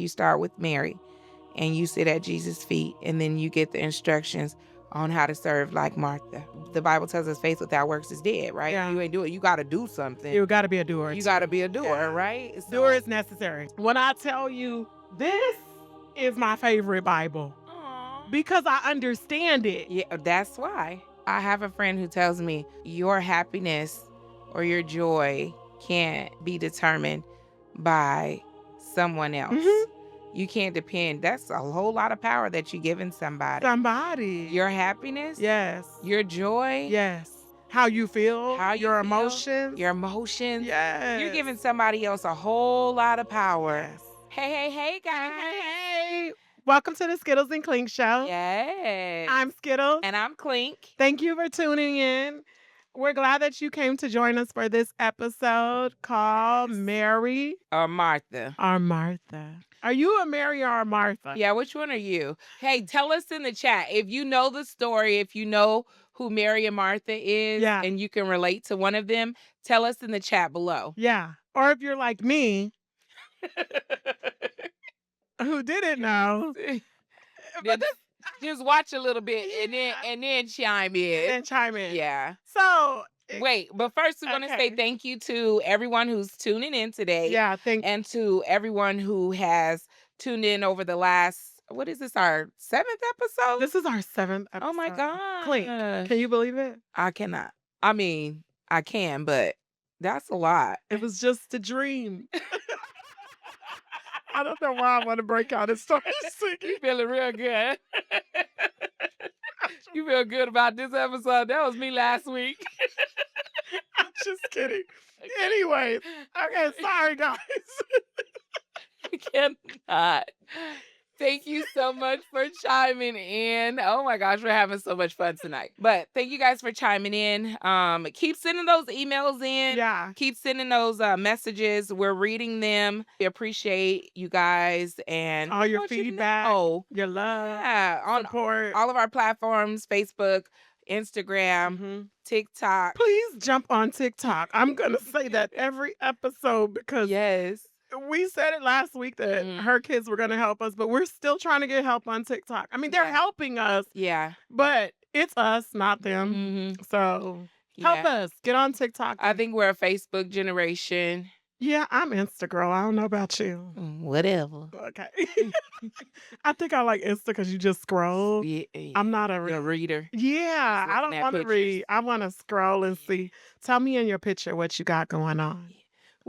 you start with Mary and you sit at Jesus' feet, and then you get the instructions on how to serve like Martha. The Bible tells us faith without works is dead, right? Yeah. You ain't do it. You got to do something. You got to be a doer. You too. got to be a doer, Yeah. right? Doer is necessary. When I tell you, this is my favorite Bible Aw. because I understand it. Yeah, that's why. I have a friend who tells me your happiness or your joy can't be determined by someone else. Mhm. You can't depend. That's a whole lot of power that you're giving somebody. Your happiness, Yes. your joy, Yes. How you feel, your feel, emotions. your emotions. Yes. You're giving somebody else a whole lot of power. Yes. Hey, guys. Hey. Welcome to the Skittles and Clink show. Yes. I'm Skittles. And I'm Clink. Thank you for tuning in. We're glad that you came to join us for this episode called Mary Or Martha. or Martha. Are you a Mary or a Martha? Yeah, which one are you? Hey, tell us in the chat if you know the story, if you know who Mary and Martha is, Yeah. and you can relate to one of them, tell us in the chat below. Yeah. Or if you're like me, who didn't know. But Just watch a little bit and then chime in. then chime in. Yeah. So Wait, but first we're gonna say thank you to everyone who's tuning in today. Yeah, and to everyone who has tuned in over the last, what is this, our 7th episode? This is our 7th episode. Oh my God. Clink. Can you believe it? I cannot. I mean, I can, but that's a lot. It was just a dream. I don't know why I want to break out and start singing. You feeling real good. You feel good about this episode? That was me last week. I'm just kidding. Anyways, okay, sorry guys. I cannot. Thank you so much for chiming in. Oh my gosh, we're having so much fun tonight. But thank you guys for chiming in. Keep sending those emails in. Yeah. Keep sending those messages. We're reading them. We appreciate you guys and All your feedback, your love, on support. all of our platforms, Facebook, Instagram, TikTok. Please jump on TikTok. I'm going to say that every episode because yes. We said it last week that her kids were going to help us, but we're still trying to get help on TikTok. I mean, they're helping us. Yeah. But it's us, not them. So help us. Get on TikTok. I think we're a Facebook generation. Yeah, I'm Insta girl. I don't know about you. Whatever. Okay. I think I like Insta because you just scroll. Yeah. I'm not a reader. Yeah, I don't want to read. I want to scroll and see. Tell me in your picture what you got going on.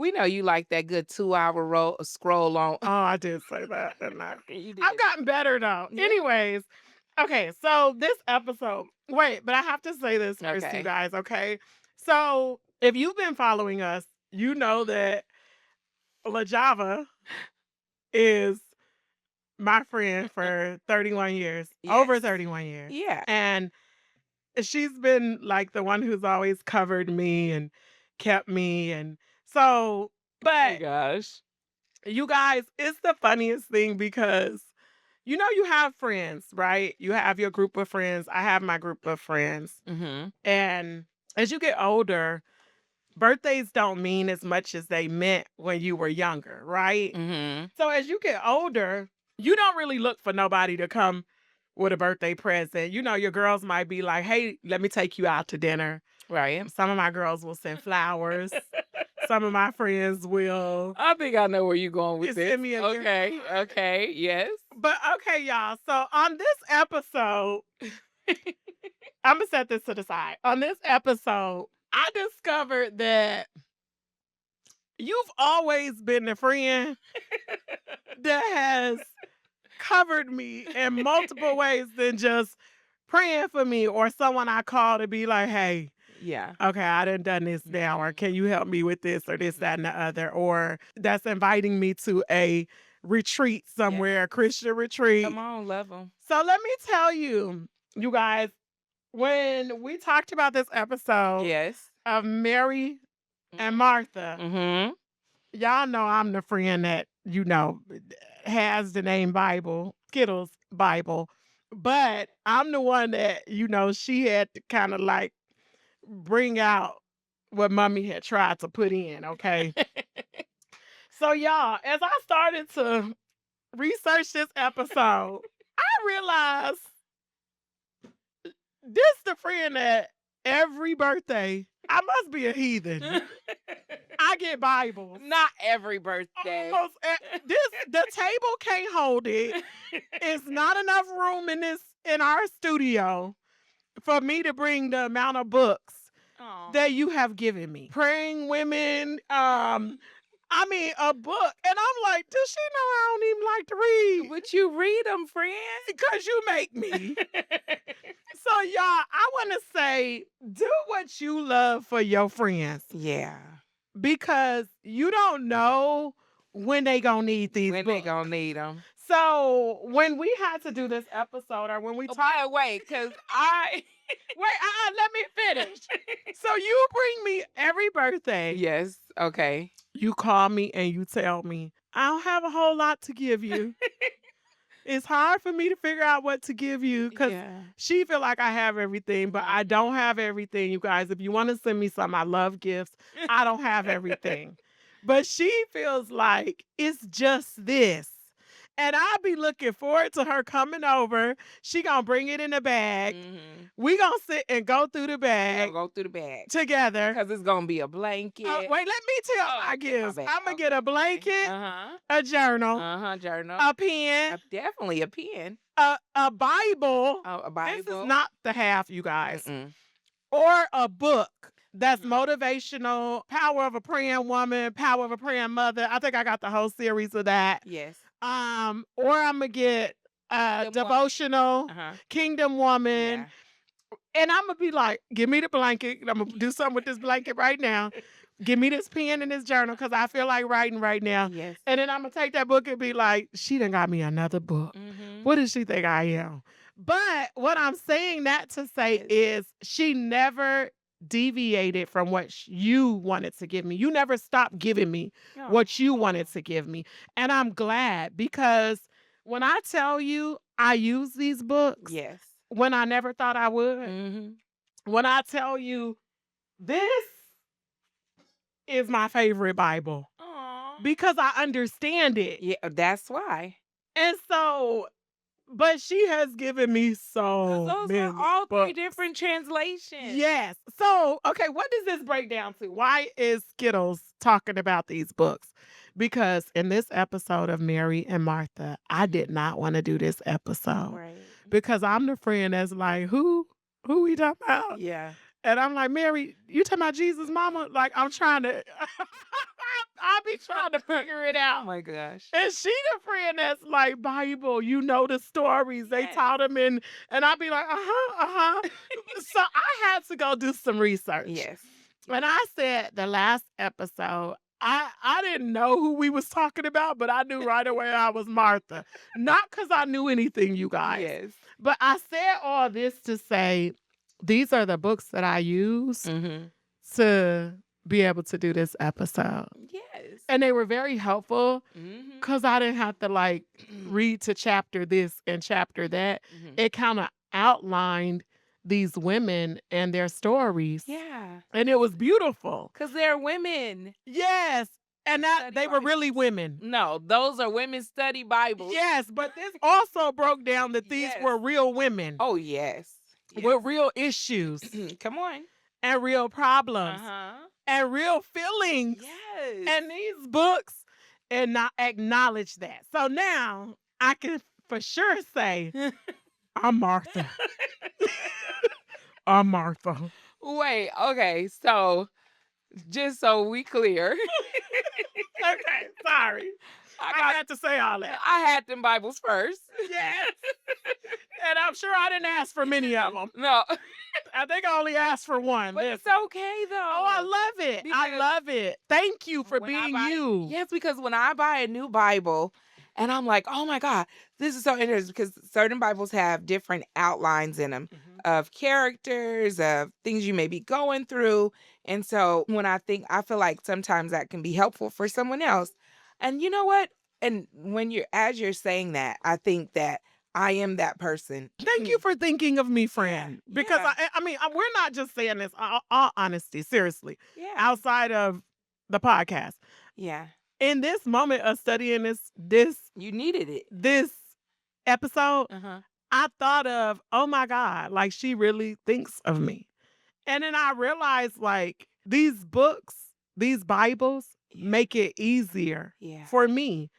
We know you like that good 2-hour scroll on. Oh, I did say that, didn't I? I've gotten better though. Yeah. Anyways, okay, so this episode, but I have to say this first, you guys, okay? So if you've been following us, you know that LaJava is my friend for 31 years, over 31 years. Yeah. And she's been like the one who's always covered me and kept me. And so, but oh my gosh, you guys, it's the funniest thing because you know you have friends, right? You have your group of friends. I have my group of friends. And as you get older, birthdays don't mean as much as they meant when you were younger, right? So as you get older, you don't really look for nobody to come with a birthday present. You know, your girls might be like, hey, let me take you out to dinner. Right. Some of my girls will send flowers. Some of my friends will. I think I know where you're going with this. Send me okay, yes. But okay, y'all. So on this episode, I'm going to set this to the side. On this episode, I discovered that you've always been the friend that has covered me in multiple ways than just praying for me or someone I call to be like, hey, okay, I done this now, or can you help me with this or this, that, and the other, or that's inviting me to a retreat somewhere, a Christian retreat. Come on, love them. So let me tell you, you guys, when we talked about this episode of Mary and Martha, y'all know I'm the friend that, you know, has the name Bible, Skittles Bible, but I'm the one that, you know, she had to kind of like bring out what mommy had tried to put in, okay? So y'all, as I started to researched this episode, I realized this the friend that every birthday, I must be a heathen. I get Bibles. Not every birthday. Almost the table can't hold it. It's not enough room in our studio for me to bring the amount of books Aw. that you have given me. Praying Women, I mean, a book. And I'm like, does she know I don't even like to read? Would you read them, friend? Because you make me. So, y'all, I want to say, do what you love for your friends. Yeah. Because you don't know when they gonna need these When books. they gonna need them. So, when we had to do this episode, or when we talked... By the way, because I... Wait, let me finish. So, you bring me every birthday. Yes, okay. You call me and you tell me, I don't have a whole lot to give you. It's hard for me to figure out what to give you because she feel like I have everything, but I don't have everything, you guys. If you want to send me some, I love gifts. I don't have everything. But she feels like it's just this. And I'll be looking forward to her coming over. She gonna bring it in a bag. Mm-hmm. We gonna sit and go through the bag. Go through the bag together. Because it's gonna be a blanket. Wait, let me tell my gifts. I'm gonna get a blanket, a journal, journal, a pen, definitely a pen, a Bible. A Bible. This is not the half, you guys. Or a book that's motivational. Power of a Praying Woman, Power of a Praying Mother. I think I got the whole series of that. Yes. Or I'm gonna get devotional, Kingdom Woman. Yeah. And I'm gonna be like, give me the blanket. I'm gonna do something with this blanket right now. Give me this pen and this journal because I feel like writing right now. Yes. And then I'm gonna take that book and be like, she done got me another book. What does she think I am? But what I'm saying that to say is she never deviated from what you wanted to give me. You never stopped giving me what you wanted to give me. And I'm glad because when I tell you I use these books, when I never thought I would, when I tell you this is my favorite Bible because I understand it. Yeah, that's why. And so, but she has given me those many are all books. 3 different translations. Yes. So, okay, what does this break down to? Why is Skittles talking about these books? Because in this episode of Mary and Martha, I did not want to do this episode. Right. Because I'm the friend that's like, who we talking about? Yeah. And I'm like, Mary, you talking about Jesus, mama? Like, I'm trying to, I be trying to figure it out. Oh my gosh. And she the friend that's like, Bible, you know the stories. They taught them and I be like, So I had to go do some research. Yes. And I said the last episode, I didn't know who we was talking about, but I knew right away I was Martha. Not because I knew anything, you guys. Yes. But I said all this to say, these are the books that I use to be able to do this episode. Yes. And they were very helpful because I didn't have to like read to chapter this and chapter that. It kind of outlined these women and their stories. Yeah. And it was beautiful. Because they're women. Yes. And that they were really women. No, those are women's study Bibles. Yes, but this also broke down that these were real women. Oh, yes. With real issues. Come on. And real problems. And real feelings. Yes. And these books and not acknowledge that. So now I can for sure say, I'm Martha. I'm Martha. Wait, okay. So just so we clear. Okay, sorry. I had to say all that. I had them Bibles first. Yes. And I'm sure I didn't ask for many of them. No. I think I only asked for one. But it's okay, though. Oh, I love it. I love it. Thank you for being you. Yes, because when I buy a new Bible and I'm like, oh my God, this is so interesting because certain Bibles have different outlines in them of characters, of things you may be going through. And so when I feel like sometimes that can be helpful for someone else. And you know what? And as you're saying that, I think that I am that person. Thank you for thinking of me, friend. Because I mean, we're not just saying this, all honesty, seriously. Yeah. Outside of the podcast. Yeah. in this moment of studying this You needed it. this episode, Uh-huh. I thought of, oh my God, like she really thinks of me. And then I realized like these books, these Bibles Yeah. make it easier Yeah. for me,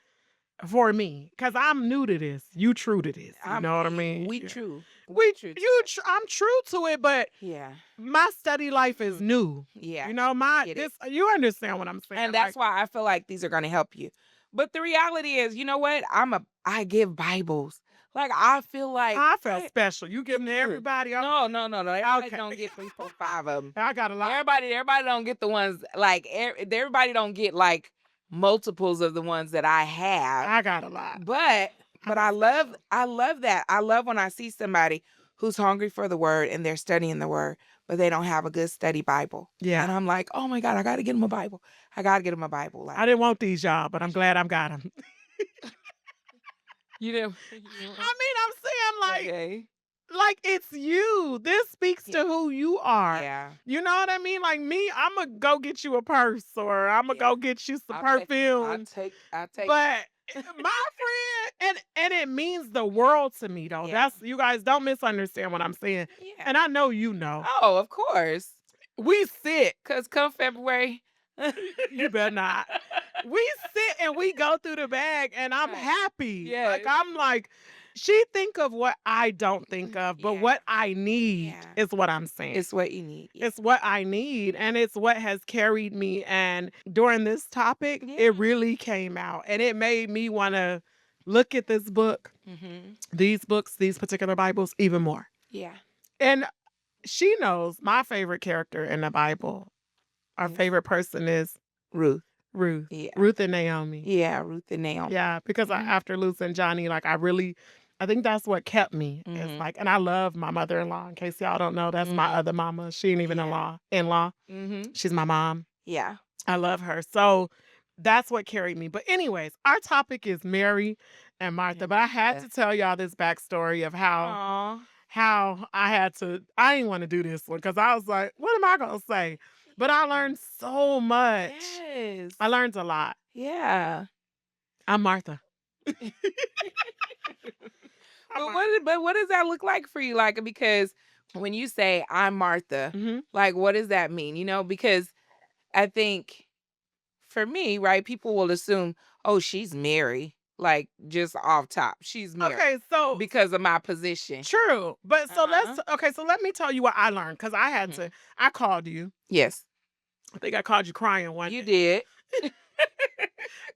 because I'm new to this. You true to this. You know what I mean? We Yeah. true. We We true to you it. tr- I'm true to it, but Yeah. my study life is new. Yeah. You know, I get it. you understand what I'm saying. And that's Like, why I feel like these are gonna help you. But the reality is, you know what? I give Bibles. Like I feel like I felt special. You giving to everybody. No. Everybody Okay. don't get 3, 4, 5 of them. I got a lot. Everybody don't get the ones like everybody don't get like multiples of the ones that I have. I got a lot. But I'm I special. love that. I love when I see somebody who's hungry for the word and they're studying the word, but they don't have a good study Bible. Yeah. And I'm like, oh my God, I gotta get them a Bible. I gotta get them a Bible. Like I didn't want these, y'all, but I'm glad I've got them. you know. I mean, I'm saying like, Okay. like it's you. This speaks to who you are. Yeah. You know what I mean? Like me, I'm gonna go get you a purse or I'm gonna Yeah. go get you some I'll perfume. I'll take. But my friend, and it means the world to me though. Yeah. That's, you guys don't misunderstand what I'm saying. Yeah. And I know you know. Oh, of course. We sit. Cause come February, You better not. We sit and we go through the bag and I'm Right. happy. Like Yes. I'm like, she think of what I don't think of, but Yeah. what I need Yeah. is what I'm saying. It's what you need. Yeah. It's what I need, and it's what has carried me. And during this topic, Yeah. it really came out, and it made me want to look at this book, these books, these particular Bibles, even more. Yeah. And she knows my favorite character in the Bible. Our Yes. favorite person is Ruth. Ruth. Yeah. Ruth and Naomi. Yeah, Ruth and Naomi. Yeah, because after losing Johnny, like I think that's what kept me. It's like, and I love my mother-in-law. In case y'all don't know, that's my other mama. She ain't even in-law. She's my mom. Yeah. I love her. So that's what carried me. But anyways, our topic is Mary and Martha. But I had to tell y'all this backstory of Aw. how I didn't want to do this one because I was like, what am I gonna say? But I learned so much. Yes. I learned a lot. Yeah. I'm Martha. But what does that look like for you? Like, because when you say I'm Martha, like what does that mean? You know, because I think for me, right, people will assume, oh, she's Mary. Like just off top. She's Mary. Okay, so Because of my position. true. But so let me tell you what I learned because I had to, I called you. Yes. I think I called you crying one You day. did.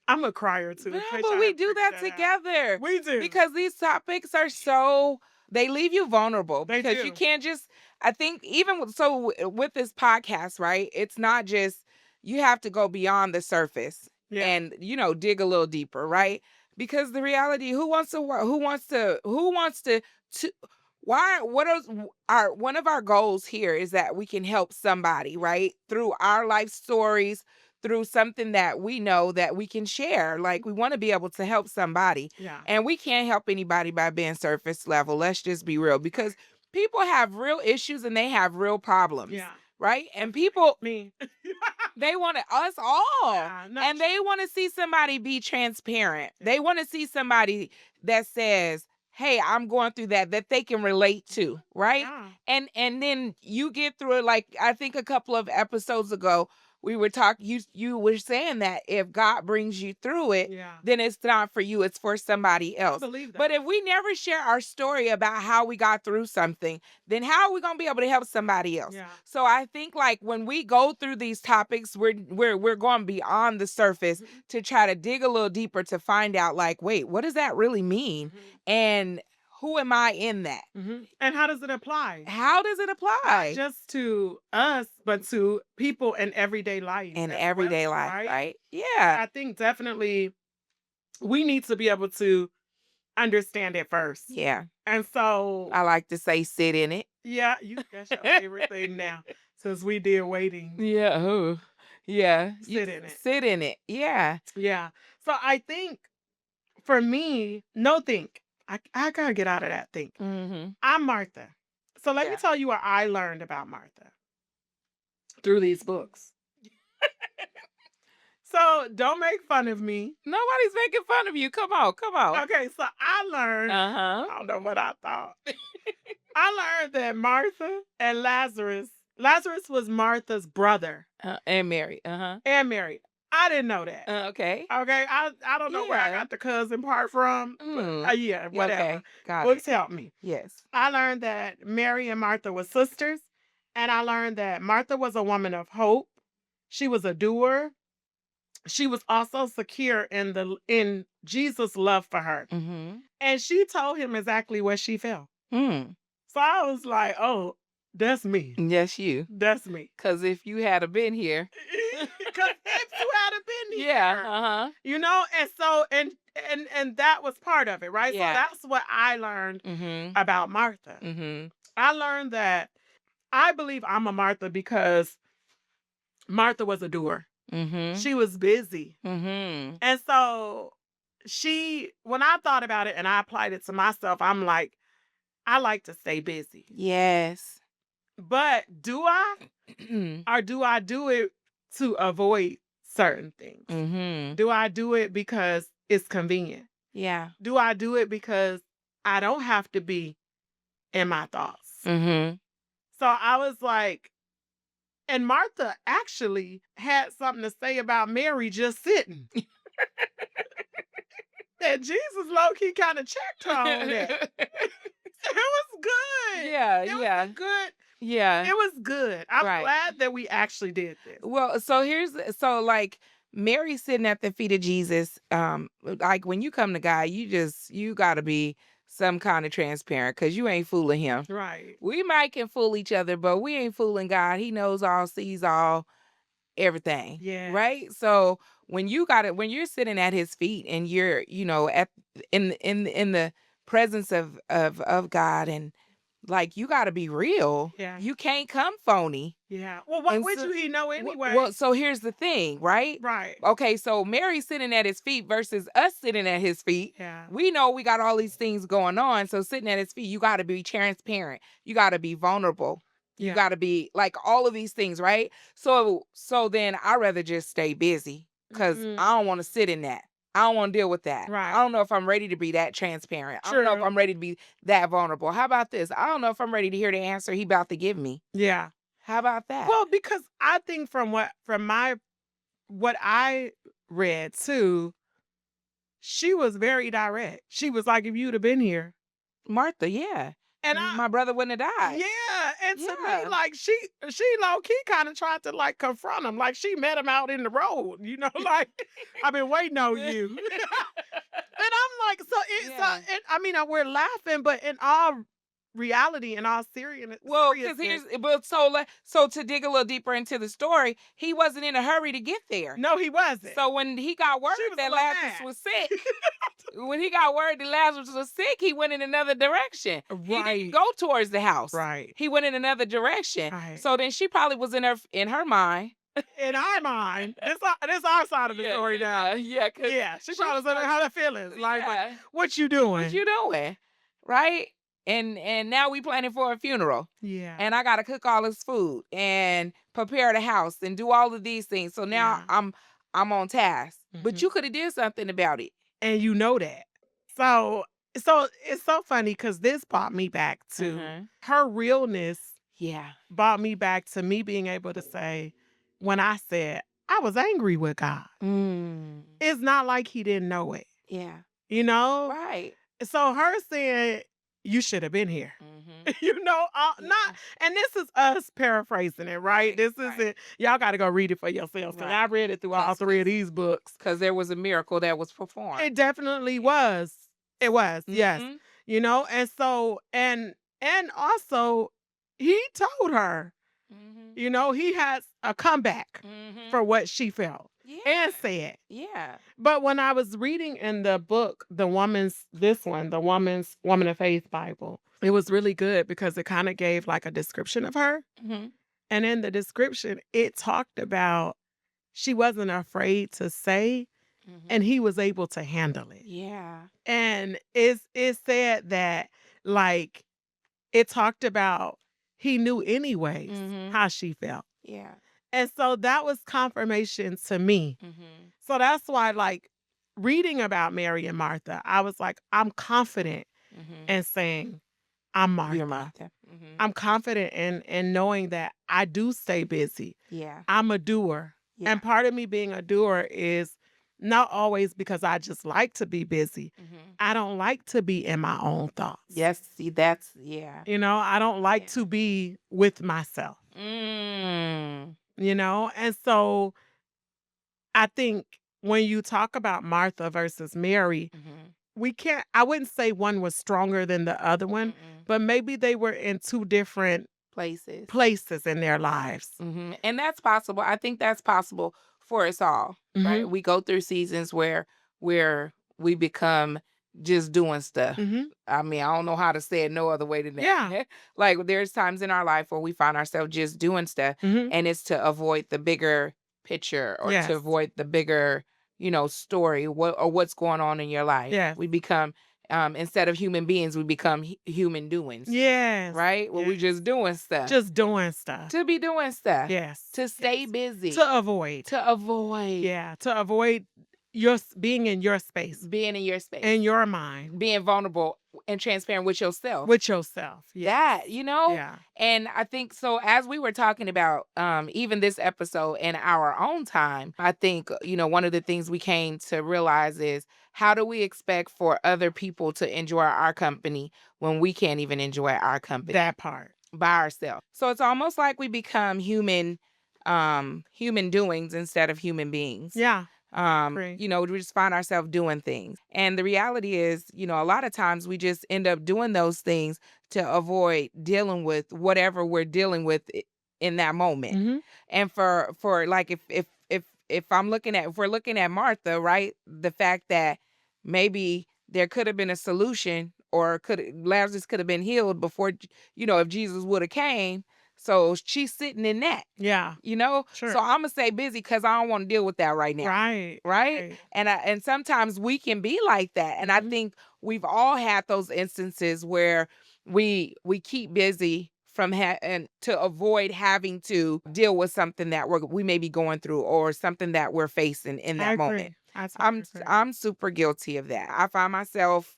I'm a crier too. No, in case but y'all we haven't do figured that out. together. We do. Because these topics are so, they leave you vulnerable. They Because do. you can't just, I think even with this podcast, right? It's not just, you have to go beyond the surface and, you know, dig a little deeper, right? Because the reality, what is one of our goals here is that we can help somebody, right? Through our life stories, through something that we know that we can share. Like we want to be able to help somebody. Yeah. And we can't help anybody by being surface level. Let's just be real because people have real issues and they have real problems. Yeah. Right? And people Me. they want us all. Yeah, no, and they want to see somebody be transparent. They want to see somebody that says, hey, I'm going through that they can relate to, right? Yeah. And then you get through it. Like I think a couple of episodes ago, we were talking, you were saying that if God brings you through it, then it's not for you, it's for somebody else. I believe that. But if we never share our story about how we got through something, then how are we going to be able to help somebody else? Yeah. So I think like when we go through these topics, we're going beyond the surface to try to dig a little deeper to find out like, wait, what does that really mean? And who am I in that? And how does it apply? How does it apply? Not just to us, but to people in everyday life. In everyday life, right? Yeah. I think definitely we need to be able to understand it first. Yeah. And so I like to say sit in it. Yeah, that's your favorite thing now. Since we did waiting. Yeah. Oh. Yeah. Sit in it. Sit in it. Yeah. Yeah. So I think for me, I gotta get out of that think. I'm Martha. So let me tell you what I learned about Martha through these books. So don't make fun of me. Nobody's making fun of you. Come on, come on. Okay, so I learned, Uh-huh. I don't know what I thought. I learned that Martha and Lazarus was Martha's brother And Mary. Uh-huh. and Mary. I didn't know that. Okay. Okay, I don't know where I Yeah. got the cousin part from, but yeah, whatever. Okay. Got Books it. help me. Yes. I learned that Mary and Martha were sisters, and I learned that Martha was a woman of hope. She was a doer. She was also secure in Jesus' love for her. Mm-hmm. And she told him exactly what she felt. Mm. So I was like, "Oh, that's me. Yes, you. That's me." Because if you had been here. Because if you had been Yeah. here, Uh-huh. you know, and so and that was part of it, right? Yeah. So that's what I learned Mm-hmm. about Martha. Mm-hmm. I learned that I believe I'm a Martha because Martha was a doer. Mm-hmm. She was busy. Mm-hmm. And so when I thought about it and I applied it to myself, I'm like, I like to stay busy. Yes. But do I? Or do I do it to avoid certain things? Mm-hmm. Do I do it because it's convenient? Yeah. Do I do it because I don't have to be in my thoughts? Mm-hmm. So I was like, and Martha actually had something to say about Mary just sitting. And Jesus low-key kind of checked her on that. It was good. Yeah, It was yeah. a good. Yeah. It was good. I'm Right. glad that we actually did this. Well, so like Mary sitting at the feet of Jesus, like when you come to God, you gotta be some kind of transparent because you ain't fooling him. Right. We might can fool each other, but we ain't fooling God. He knows all, sees all, everything. Yeah. Right. So when you're sitting at his feet and you're, at in the presence of God, and like you gotta be real. Yeah. You can't come phony. Yeah. Well, what And would so- he know anyway? Well, so here's the thing, right? Right. Okay, so Mary's sitting at his feet versus us sitting at his feet. Yeah. We know we got all these things going on. So sitting at his feet, you got to be transparent. You got to be vulnerable. You Yeah. got to be like all of these things, right? So then I'd rather just stay busy because Mhm. I don't want to sit in that. I don't want to deal with that. Right. I don't know if I'm ready to be that transparent. I don't know if True. I'm ready to be that vulnerable. How about this? I don't know if I'm ready to hear the answer he about to give me. Yeah. How about that? Well, because I think from what I read too, she was very direct. She was like, if you'd have been here. Martha, yeah. And My brother wouldn't have died. yeah, and to Yeah. me, like she low key kind of tried to like confront him, like she met him out in the road, like I've been waiting on you, and I'm like, Yeah. I mean, we're laughing, but in all reality, in all seriousness, Well, so to dig a little deeper into the story, he wasn't in a hurry to get there. no, he wasn't. So when he got word She was a that little Lazarus mad. was sick, he went in another direction. He Right. didn't go towards the house. Right. He went in another direction. Right. So then she probably was in her mind. In our mind, this our side of the story now. Yeah, Yeah, she probably was in her feelings, like, yeah. what you doing? What you doing? Right? And now we planning for a funeral. Yeah. And I gotta cook all this food and prepare the house and do all of these things. So now Yeah. I'm on task. But Mhm. you could have did something about it. And you know that. So it's so funny because this brought me back to Mhm. her realness, Yeah. brought me back to me being able to say, when I said I was angry with God, Mm. it's not like he didn't know it, Yeah. Right. So her saying, you should have been here. Mhm. Not, and this is us paraphrasing it, right? This Right. isn't, y'all got to go read it for yourselves. And Right. I read it through all three of these books. Because there was a miracle that was performed. It definitely was. It was, yes. Mhm. And so, and also he told her, Mhm. he has a comeback Mhm. for what she felt Yeah. and said. Yeah. But when I was reading in the book, the Woman's Woman of Faith Bible, it was really good because it kind of gave like a description of her. Mhm. And in the description, it talked about she wasn't afraid to say, Mhm. and he was able to handle it. Yeah. And it said that, like, it talked about he knew anyways Mhm. how she felt. Yeah. And so that was confirmation to me. Mhm. So that's why, like, reading about Mary and Martha, I was like, I'm confident Mhm. in saying, I'm You're Martha. Martha. Mhm. I'm confident in knowing that I do stay busy. Yeah. I'm a doer. Yeah. And part of me being a doer is not always because I just like to be busy. Mhm. I don't like to be in my own thoughts. Yes, see, that's yeah. I don't like Yeah. to be with myself, Mm. And so I think when you talk about Martha versus Mary, Mhm. I wouldn't say one was stronger than the other one, Mm-mm. but maybe they were in two different Places. places in their lives. Mhm. And that's possible. I think that's possible for us all, Mhm. right? We go through seasons where we become just doing stuff. Mhm. I mean, I don't know how to say it no other way than that. Yeah. Like there's times in our life where we find ourselves just doing stuff Mhm. and it's to avoid the bigger picture or to Yes. avoid the bigger, story or what's going on in your life. Yes. We become instead of human beings, we become human doings, Yes. right? Where we Yes. just doing stuff Just doing stuff. to be doing stuff, Yes. to stay Yes. busy, To avoid. to avoid Yeah, to avoid being in your space, being in your space, in your mind, being vulnerable and transparent with yourself. with yourself. That, Yes. Yeah. and I think so as we were talking about even this episode in our own time, I think, one of the things we came to realize is how do we expect for other people to enjoy our company when we can't even enjoy our company That part. by ourselves? So it's almost like we become human doings instead of human beings. Yeah. Agree. We just find ourselves doing things. And the reality is, a lot of times we just end up doing those things to avoid dealing with whatever we're dealing with in that moment. Mhm. And for like if we're looking at Martha, right? The fact that maybe there could have been a solution or Lazarus could have been healed before, if Jesus would have came. So she's sitting in that. Yeah. So Sure. I'm gonna say busy because I don't want to deal with that right now. Right. Right. Right. And sometimes we can be like that. And I Mhm. think we've all had those instances where we keep busy and to avoid having to deal with something that we may be going through or something that we're facing in I that moment. agree. I totally I'm agree. I'm super guilty of that. I find myself,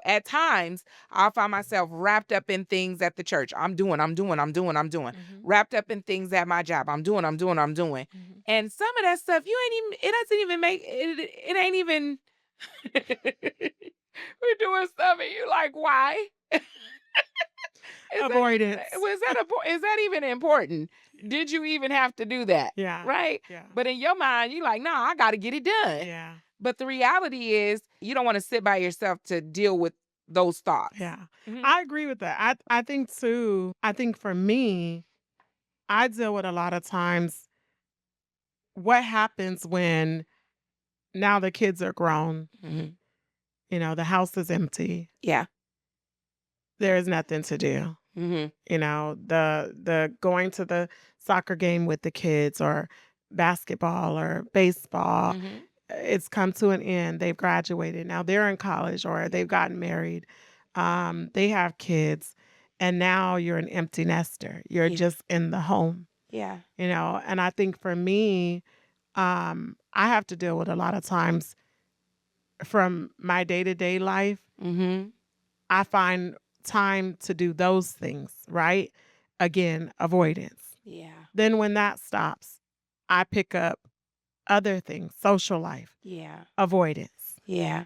at times I'll find myself wrapped up in things at the church. I'm doing. Mhm. Wrapped up in things at my job. I'm doing. Mhm. And some of that stuff you ain't even it doesn't even make it it ain't even we're doing stuff and you like, why? Avoidance. Is that even important? Did you even have to do that? Yeah. Right? Yeah. But in your mind, you like, no, I gotta get it done. Yeah. But the reality is you don't want to sit by yourself to deal with those thoughts. Yeah. Mhm. I agree with that. I think too, I think for me, I deal with a lot of times what happens when now the kids are grown, Mhm. the house is empty. Yeah. There is nothing to do. Mhm. The going to the soccer game with the kids or basketball or baseball, Mhm. it's come to an end. They've graduated. Now they're in college or they've gotten married. They have kids. And now you're an empty nester. You're Yeah. just in the home, Yeah. and I think for me, I have to deal with a lot of times from my day-to-day life. Mhm. I find time to do those things, right? Again, avoidance. Yeah. Then when that stops, I pick up other things, social life, Yeah. avoidance. Yeah.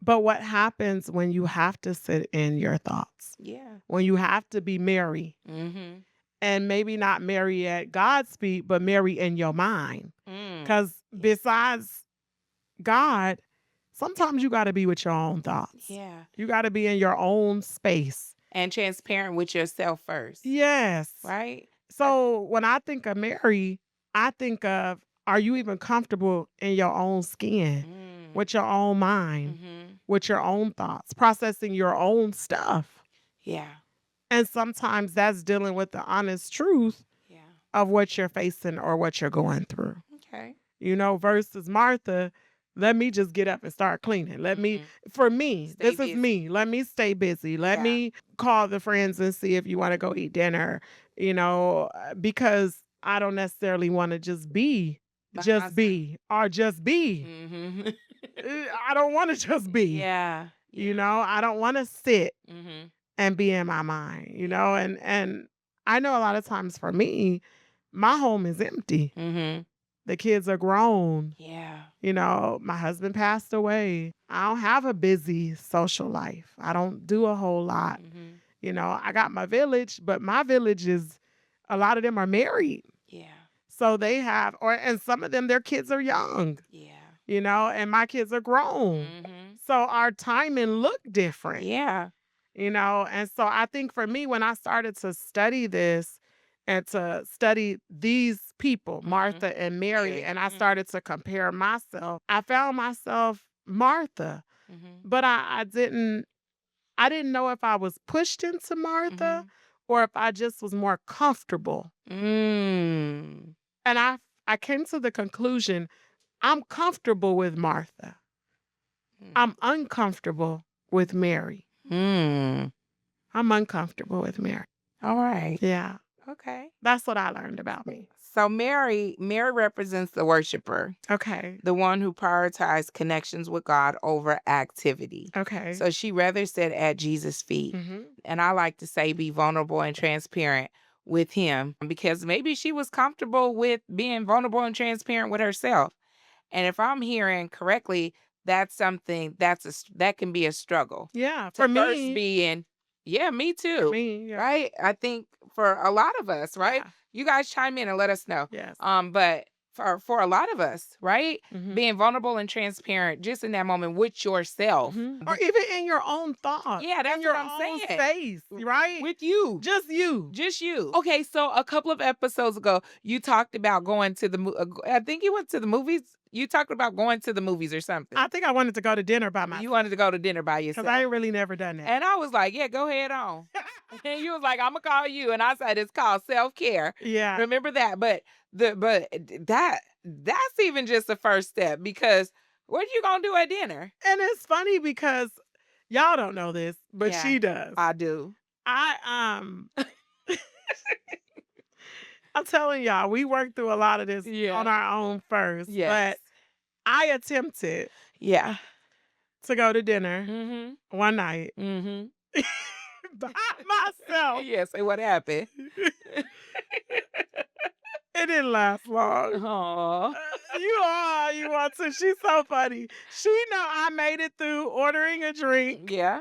But what happens when you have to sit in your thoughts? Yeah. When you have to be Mary, Mhm. and maybe not Mary at God's feet, but Mary in your mind. Mm. Because besides God, sometimes you got to be with your own thoughts. Yeah. You got to be in your own space. And transparent with yourself first. Yes. Right? So when I think of Mary, I think of, are you even comfortable in your own skin, Mm. with your own mind, Mhm. with your own thoughts, processing your own stuff? Yeah. And sometimes that's dealing with the honest truth Yeah. of what you're facing or what you're going through. Okay. Versus Martha, let me just get up and start cleaning. Mhm. For me, Stay this is busy. me. Let me stay busy. Let Yeah. me call the friends and see if you want to go eat dinner, because I don't necessarily want to just be, By just myself. be, or just be. Mm-hmm. I don't want to just be. Yeah. You know, I don't want to sit Mm-hmm. and be in my mind, you know, and I know a lot of times for me, my home is empty. Mm-hmm. The kids are grown. Yeah. You know, my husband passed away. I don't have a busy social life. I don't do a whole lot. Mm-hmm. You know, I got my village, but my village is a lot of them are married. Yeah. So they have and some of them their kids are young, Yeah. you know, and my kids are grown. Mm-hmm. So our timing looked different. Yeah. You know, and so I think for me, when I started to study this and to study these people, Mm-hmm. Martha and Mary, Mary. and I Mm-hmm. started to compare myself, I found myself Martha, Mm-hmm. but I didn't know if I was pushed into Martha Mm-hmm. or if I just was more comfortable. Mm. And I came to the conclusion I'm comfortable with Martha. I'm uncomfortable with Mary. Mm. I'm uncomfortable with Mary. All right. Yeah. Okay. That's what I learned about me. So Mary represents the worshiper, Okay. the one who prioritized connections with God over activity. Okay. So she rather sit at Jesus' feet. Mhm. And I like to say be vulnerable and transparent with him because maybe she was comfortable with being vulnerable and transparent with herself. And if I'm hearing correctly, that's something that can be a struggle. Yeah, To for first me, be in, yeah, me too. yeah. Right? I think for a lot of us, right? Yeah. You guys chime in and let us know. Yes. But for a lot of us, right? Mhm. Being vulnerable and transparent just in that moment with yourself. Mhm. Or even in your own thoughts. Yeah, that's in your what I'm own saying. space, right? With you. Just you. Just you. Okay, so a couple of episodes ago, you talked about going to I think you went to the movies. You talked about going to the movies or something. I think I wanted to go to dinner by myself. You wanted to go to dinner by Because yourself. I ain't really never done that. And I was like, yeah, go ahead on. And you was like, I'm gonna call you. And I said, it's called self-care. Yeah. Remember that. But that's even just the first step because what you gonna do at dinner? And it's funny because y'all don't know this, but Yeah, she does. I do. I'm telling y'all, we worked through a lot of this on our own first. Yes. But I attempted Yeah. to go to dinner Mm-hmm. one night Mm-hmm. by myself. Yes, and what happened? It didn't last long. Aww. You want to. She's so funny. She know I made it through ordering a drink Yeah.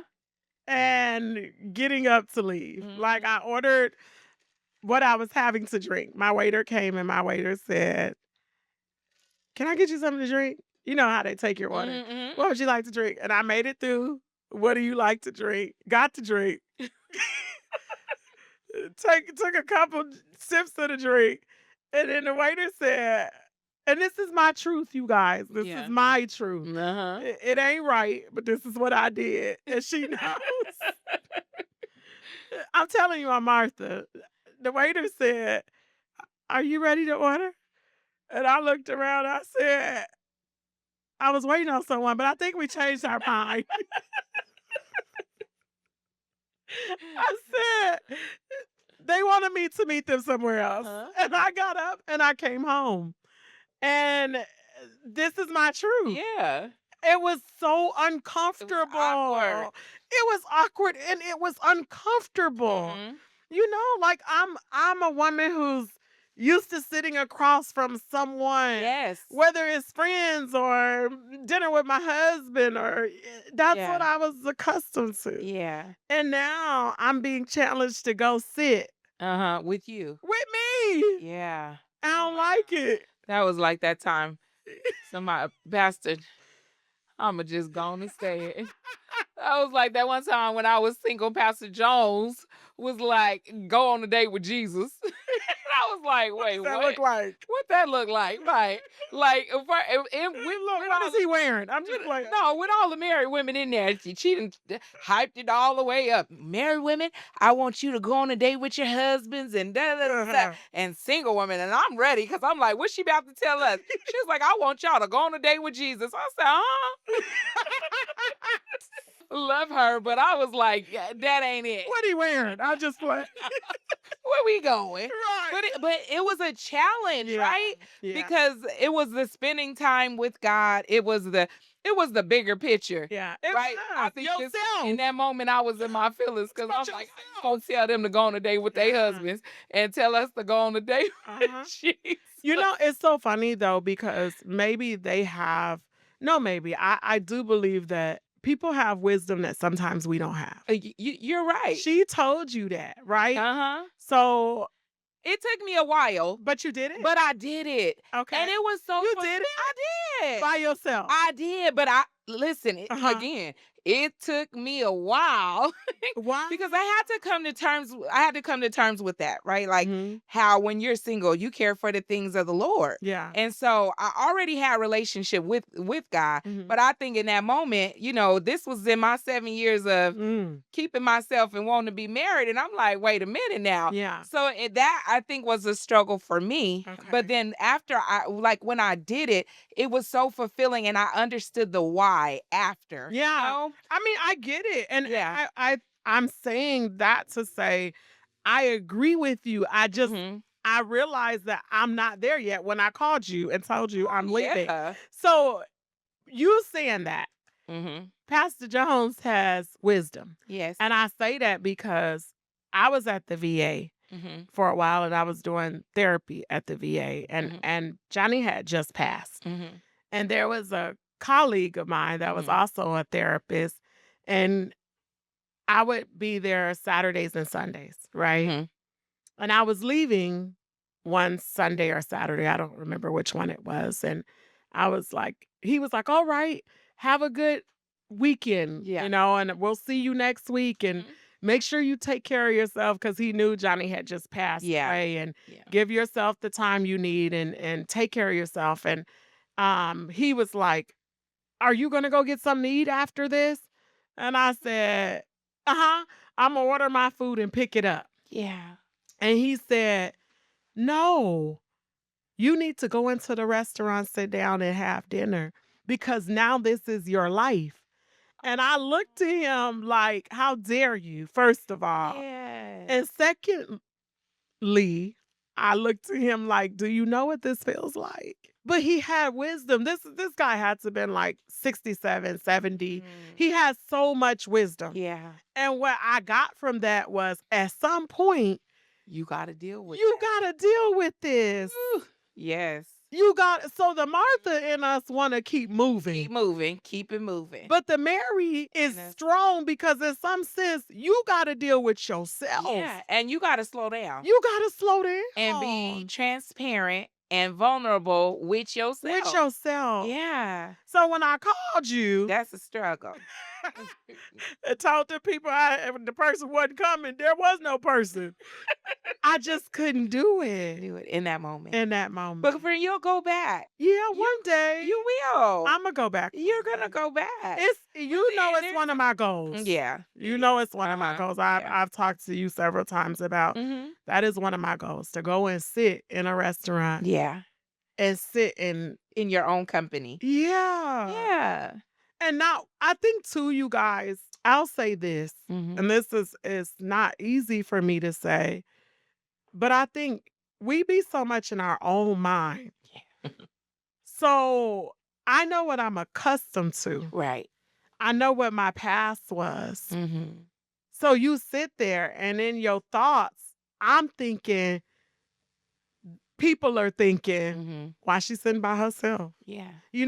and getting up to leave. Like I ordered what I was having to drink. My waiter came and my waiter said, "Can I get you something to drink?" You know how they take your order. Mm-hmm. What would you like to drink? And I made it through. What do you like to drink? Got to drink. Took a couple sips of the drink. And then the waiter said, and this is my truth, you guys. This is my truth. Uh-huh. It ain't right, but this is what I did. And she knows. I'm telling you, I'm Martha. The waiter said, "Are you ready to order?" And I looked around. I said, "I was waiting on someone, but I think we changed our mind." I said, they wanted me to meet them somewhere else. And I got up and I came home. And this is my truth. Yeah. It was so uncomfortable. It was awkward and it was uncomfortable. Mhm. You know, like I'm a woman who's used to sitting across from someone. Yes. Whether it's friends or dinner with my husband or that's what I was accustomed to. Yeah. And now I'm being challenged to go sit Uh-huh. With you. with me. Yeah. I don't like it. That was like that time. Somebody bastard. I'ma just go on and say it. I was like that one time when I was single, Pastor Jones was like, go on a date with Jesus. I was like, wait, What's that what? look like? What that look like? Like What is he wearing? I'm just like, no, with all the married women in there, she done hyped it all the way up. Married women, I want you to go on a date with your husbands and da da da da. And single women, and I'm ready because I'm like, what's she about to tell us? She was like, I want y'all to go on a date with Jesus. I said, Love her, but I was like, yeah, that ain't it. What he wearing? I just play. Where we going? Right. But it was a challenge, Yeah. right? Yeah. Because it was the spending time with God. It was the bigger picture. Yeah. It Right? I was think just in yourself. that moment I was in my feelings because I About was like, I ain't yourself. gonna tell them to go on a date with their Yeah. husbands and tell us to go on a date with Uh-huh. Jesus. You know, it's so funny though, because maybe they have, no, maybe I do believe that people have wisdom that sometimes we don't have. You're right. She told you that, right? Uh-huh. So, It took me a while, but you did it? but I did it. Okay. And it was so You fun. did it I did. by yourself. I did, but I listen, Uh-huh. again, it took me a while Why? because I had to come to terms with that, right? Like Mhm. how when you're single, you care for the things of the Lord. Yeah. And so I already had a relationship with God, Mhm. but I think in that moment, this was in my 7 years of Mm. keeping myself and wanting to be married. And I'm like, wait a minute now. Yeah. So that I think was a struggle for me. Okay. But then after when I did it, it was so fulfilling and I understood the why after. Yeah. I mean, I get it. And Yeah. I'm saying that to say I agree with you. Mhm. I realized that I'm not there yet when I called you and told you I'm leaving. Yeah. So you saying that Mhm. Pastor Jones has wisdom. Yes. And I say that because I was at the VA Mhm. for a while and I was doing therapy at the VA Mhm. and Johnny had just passed. Mhm. And there was a colleague of mine that was Mhm. also a therapist and I would be there Saturdays and Sundays, right? Mhm. And I was leaving one Sunday or Saturday, I don't remember which one it was, and he was like, "All right, have a good weekend, Yeah. and we'll see you next week, and Mhm. make sure you take care of yourself," because he knew Johnny had just passed Yeah. away, and Yeah. give yourself the time you need and take care of yourself. And he was like, "Are you gonna go get something to eat after this?" And I said, "Uh-huh, Imma order my food and pick it up." Yeah. And he said, "No, you need to go into the restaurant, sit down, and have dinner because now this is your life." And I looked at him like, "How dare you, first of all. Yes. And secondly, I looked at him like, do you know what this feels like?" But he had wisdom. This guy had to been like 67, 70. Mm. He has so much wisdom. Yeah. And what I got from that was at some point, You got to deal with you that. gotta deal with this. Whew. Yes. So the Martha in us wanna keep moving. Keep moving. Keep it moving. But the Mary is Yes. strong because in some sense, you gotta deal with yourself. Yeah. And you got to slow down You gotta slow down. and be transparent and vulnerable with yourself. With yourself. Yeah. So when I called you That's a struggle. and told the people the person wasn't coming, there was no person. I just couldn't do it Do it in that moment. in that moment. But friend, you'll go back. Yeah, one day You will. I'ma go back. You're gonna go back. It's And one of my goals. yeah. You know it's one of my Uh-huh. goals. Yeah. I've talked to you several times about Mhm. that is one of my goals to go and sit in a restaurant Yeah. and sit in In your own company. yeah. Yeah. And now I think too, you guys, I'll say this, Mhm. and this is not easy for me to say, but I think we be so much in our own mind. Yeah. So I know what I'm accustomed to. Right. I know what my past was. Mhm. So you sit there and in your thoughts, I'm thinking, people are thinking, Mhm. why she sitting by herself? Yeah. The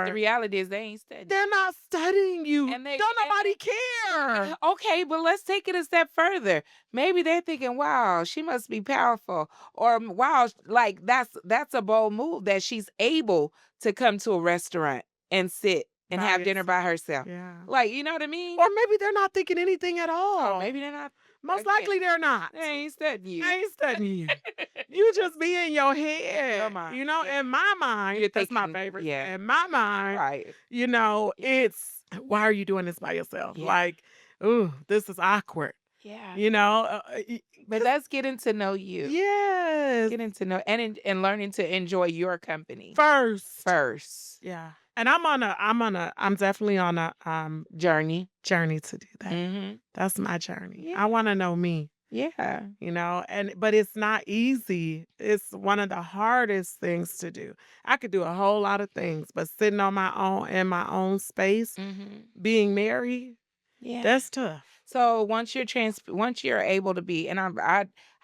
The reality is they ain't studying. they're not studying you. And they- Don't and- nobody care. Okay, but let's take it a step further. Maybe they're thinking, "Wow, she must be powerful," or "Wow, like that's a bold move that she's able to come to a restaurant and sit and By have dinner by herself." Yeah. Like, you know what I mean? Or maybe they're not thinking anything at all. Or maybe they're not. Most again, likely they're not. They ain't studying you. They ain't studying you. You just be in your head. Your mind. Yeah. In my mind, You're that's my thinking, favorite. yeah. In my mind, Right. it's why are you doing this by yourself? Yeah. Like, ooh, this is awkward. Yeah. But that's getting to know you. Yes. Getting to know and learning to enjoy your company First. first. Yeah. And I'm definitely on a Journey. journey to do that. Mhm. That's my journey. Yeah. I want to know me, Yeah. but it's not easy. It's one of the hardest things to do. I could do a whole lot of things, but sitting on my own in my own space, Mhm. being married, Yeah. that's tough. So once you're able to be, and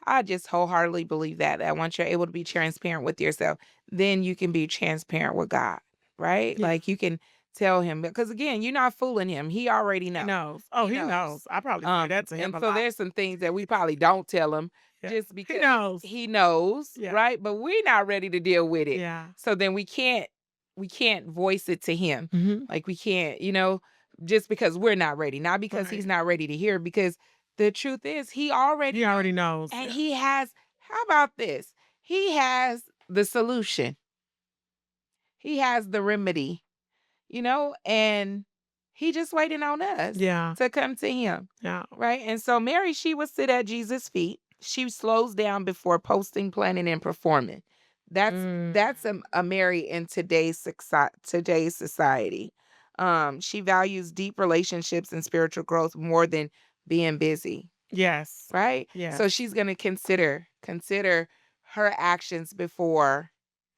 I just wholeheartedly believe that once you're able to be transparent with yourself, then you can be transparent with God, right? Yeah. Like you can tell him, because again, you're not fooling him. He already He knows. knows. Oh, He he knows. knows. I probably say that to him And a so lot. there's some things that we probably don't tell him Yeah. just He because knows. he knows, Yeah. right? But we're not ready to deal with it. Yeah. So then we can't voice it to him. Mhm. Like we can't, just because we're not ready, not because he's Right. not ready to hear, because the truth is he already He already knows. knows. And Yeah. he has, how about this? He has the solution. He has the remedy, and he just waiting on us Yeah. to come to him. Yeah. Right. And so Mary, she would sit at Jesus' feet. She slows down before posting, planning, and performing. That's Mm. that's a Mary in today's society. She values deep relationships and spiritual growth more than being busy. Yes. Right. Yes. So she's gonna consider her actions before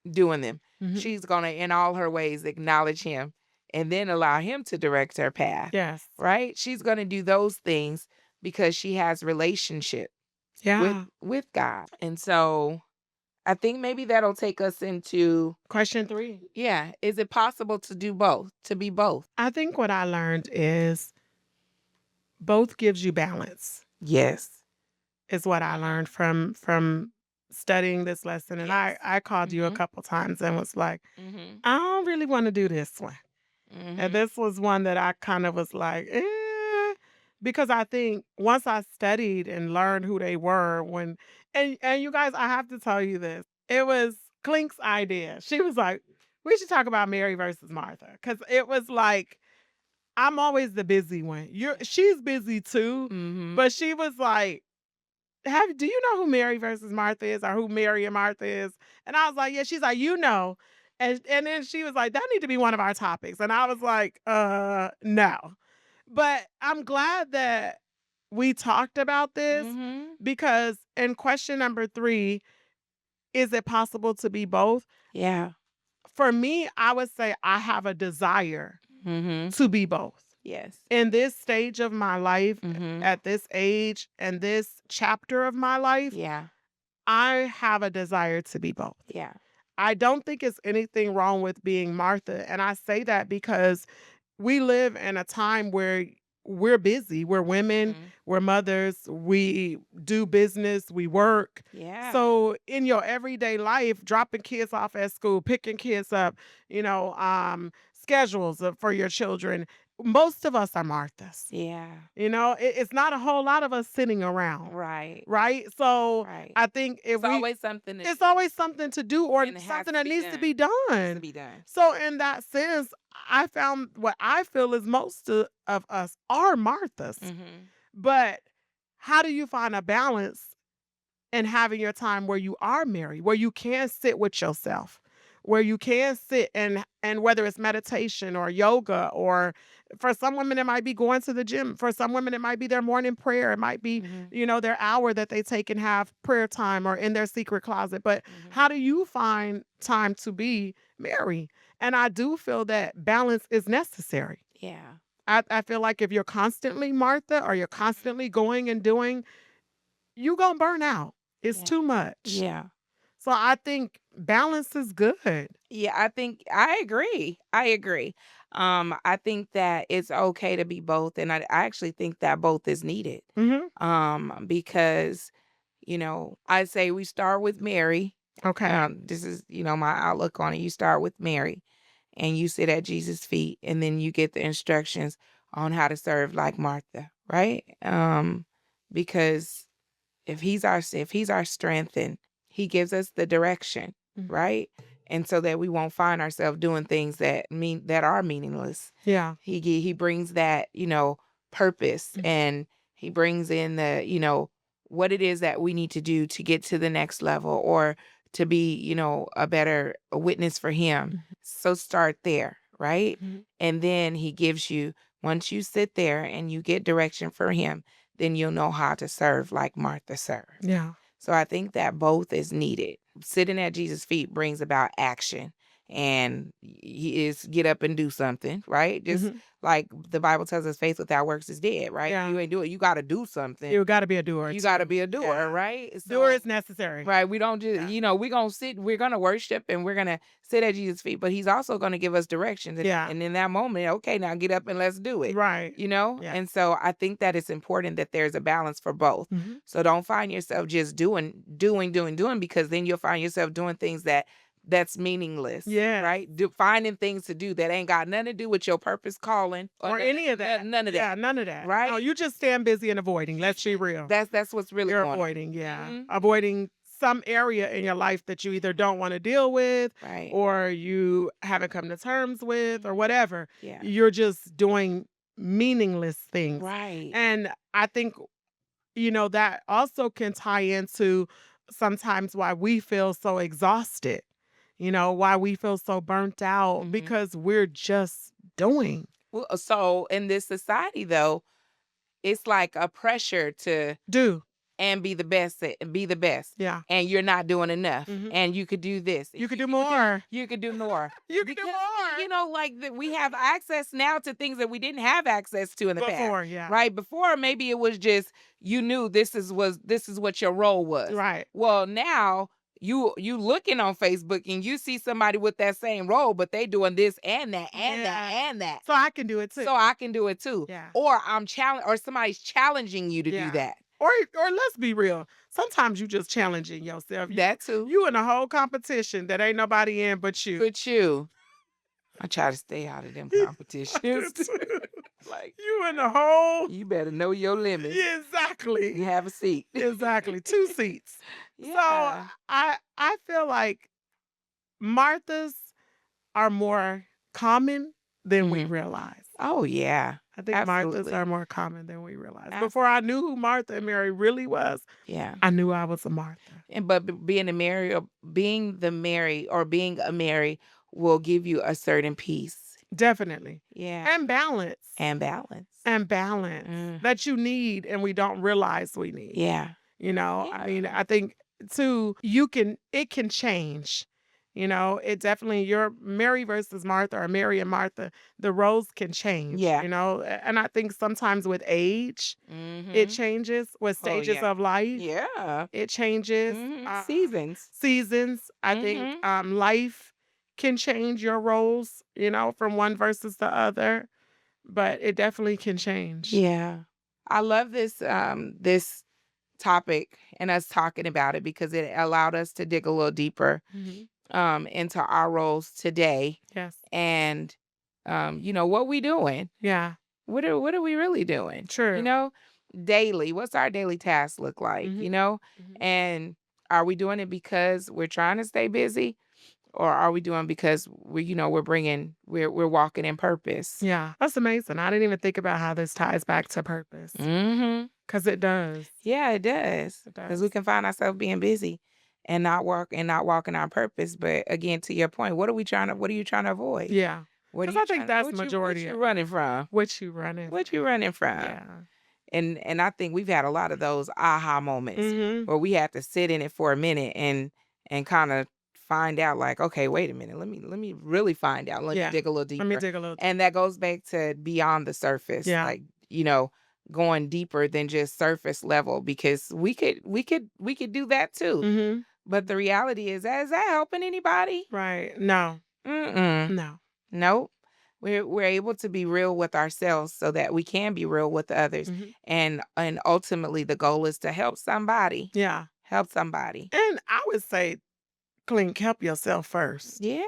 doing them. Mhm. She's gonna in all her ways acknowledge him and then allow him to direct her path. Yes. Right? She's gonna do those things because she has relationship with Yeah. with God. And so I think maybe that'll take us into, Question 3. yeah, is it possible to do both? To be both? I think what I learned is both gives you balance. Yes. Is what I learned from studying this lesson. And Yes. I called you a Mhm. couple times and was like, Mhm. I don't really want to do this one. And Mhm. this was one that I kind of was like, because I think once I studied and learned who they were, and you guys, I have to tell you this. It was Clink's idea. She was like, we should talk about Mary versus Martha. Because it was like, I'm always the busy one. She's busy too, Mhm. but she was like, do you know who Mary versus Martha is, or who Mary and Martha is? And I was like, yeah. She's like, you know. And then she was like, that need to be one of our topics. And I was like, no. But I'm glad that we talked about this, Mhm. because in question number 3, is it possible to be both? Yeah. For me, I would say I have a desire Mhm. to be both. Yes. In this stage of my life, Mhm. at this age and this chapter of my life, Yeah. I have a desire to be both. Yeah. I don't think it's anything wrong with being Martha. And I say that because we live in a time where we're busy. We're women, Mhm. we're mothers, we do business, we work. Yeah. So in your everyday life, dropping kids off at school, picking kids up, schedules for your children, most of us are Marthas. Yeah. It's not a whole lot of us sitting around, Right. right? So Right. I think It's always something to it's do, always something to do, or and it has something to that be needs to done. be Has to done. be done. So in that sense, I found what I feel is most of us are Marthas. Mhm. But how do you find a balance and having your time where you are married, where you can sit with yourself, where you can sit and whether it's meditation or yoga, or for some women it might be going to the gym, for some women it might be their morning prayer, it might be Mhm. their hour that they take and have prayer time or in their secret closet. But Mhm. how do you find time to be married? And I do feel that balance is necessary. Yeah. I feel like if you're constantly Martha, or you're constantly going and doing, you gonna burn out. It's Yeah. too much. Yeah. So I think balance is good. Yeah, I think I agree. I agree. I think that it's okay to be both, and I actually think that both is needed. Mhm. Because I say we start with Mary. Okay. This is my outlook on it. You start with Mary, and you sit at Jesus' feet, and then you get the instructions on how to serve like Martha, right? Because if he's our strength, and he gives us the direction, Mhm. right? And so that we won't find ourselves doing things that are meaningless. Yeah. He brings that, purpose, Mhm. and he brings in the, what it is that we need to do to get to the next level, or to be, a better witness for him. Mhm. So start there, right? Mhm. And then he gives you, once you sit there and you get direction from him, then you'll know how to serve like Martha served. Yeah. So I think that both is needed. Sitting at Jesus' feet brings about action, and he is get up and do something, right? Just Mhm. like the Bible tells us, faith without works is dead, right? Yeah. You ain't do it. You got to do something. You gotta be a doer You got to too. be a doer, Yeah. right? Doer So is necessary. right, we don't just, Yeah. we're gonna sit, we're gonna worship, and we're gonna sit at Jesus' feet, but he's also gonna give us directions. Yeah. And in that moment, okay, now get up and let's do it. Right. Yeah. And so I think that it's important that there's a balance for both. Mhm. So don't find yourself just doing, because then you'll find yourself doing things that's meaningless. Yes. Right? Finding things to do that ain't got nothing to do with your purpose calling Or any of that. none of that. Yeah, none of that. Right? No, you just staying busy and avoiding. Let's be real. That's what's really You're going on. avoiding, yeah. Mhm. Avoiding some area in your life that you either don't want to deal with Right. or you haven't come to terms with or whatever. Yeah. You're just doing meaningless things. Right. And I think, that also can tie into sometimes why we feel so exhausted, why we feel so burnt out Mhm. because we're just doing. Well, so in this society though, it's like a pressure to Do. and be the best be the best. Yeah. And you're not doing enough. Mhm. And you could do this. You could do more. You could do more. You could do Because more. like we have access now to things that we didn't have access to in the past. Before, yeah. Right? Before maybe it was just you knew this is what your role was. Right. Well, now you looking on Facebook and you see somebody with that same role, but they doing this and that and that Yeah. and that. So I can do it too. So I can do it too. Yeah. Or I'm challenged, or somebody's challenging you to Yeah. do that. Or let's be real. Sometimes you just challenging yourself. That too. You in a whole competition that ain't nobody in but you. But you. I try to stay out of them competitions. Like You in a whole. you better know your limits. Yeah, You exactly. have a seat. Exactly. 2 seats. So Yeah. I feel like Marthas are more common than we Mhm. realize. Oh yeah. I think Marthas Absolutely. are more common than we realize. Ab- Before I knew who Martha and Mary really was, Yeah. I knew I was a Martha. And but being a Mary, or being the Mary, or being a Mary will give you a certain peace. Definitely. Yeah. And balance. And balance. And balance Mm. that you need and we don't realize we need. Yeah. I mean, I think too, it can change. It definitely, your Mary versus Martha or Mary and Martha, the roles can change, Yeah. and I think sometimes with age, it Mhm. changes with Oh stages yeah. of life. Yeah. It changes. Seasons. Seasons. I think life can change your roles, from one versus the other, but it definitely can change. Yeah. I love this topic and us talking about it, because it allowed us to dig a little deeper Mhm. into our roles today, Yes. and what we doing. Yeah. What are we really doing? True. Daily. What's our daily task look like? Mhm. Mhm. And are we doing it because we're trying to stay busy, or are we doing because we're walking in purpose? Yeah, that's amazing. I didn't even think about how this ties back to purpose Mhm. because it does. Yeah, it does. It Because we does. can find ourselves being busy and not walking our purpose. But again, to your point, what are you trying to avoid? Yeah, What are because you I think trying that's what majority you of running from? what you running. What you running from? Yeah. And I think we've had a lot of those aha moments Mhm. where we have to sit in it for a minute and kind of find out, like, okay, wait a minute, let me really find out. Let me Yeah. dig a little Let me deeper. dig a little. And that goes back to beyond the surface. Yeah. Like, going deeper than just surface level, because we could do that too. Mhm. But the reality is that helping anybody? Right. No. Mm-mm. No. Nope. We're able to be real with ourselves so that we can be real with others. Mhm. And ultimately the goal is to help somebody. Yeah. Help somebody. And I would say, Clink, help yourself first. Yeah.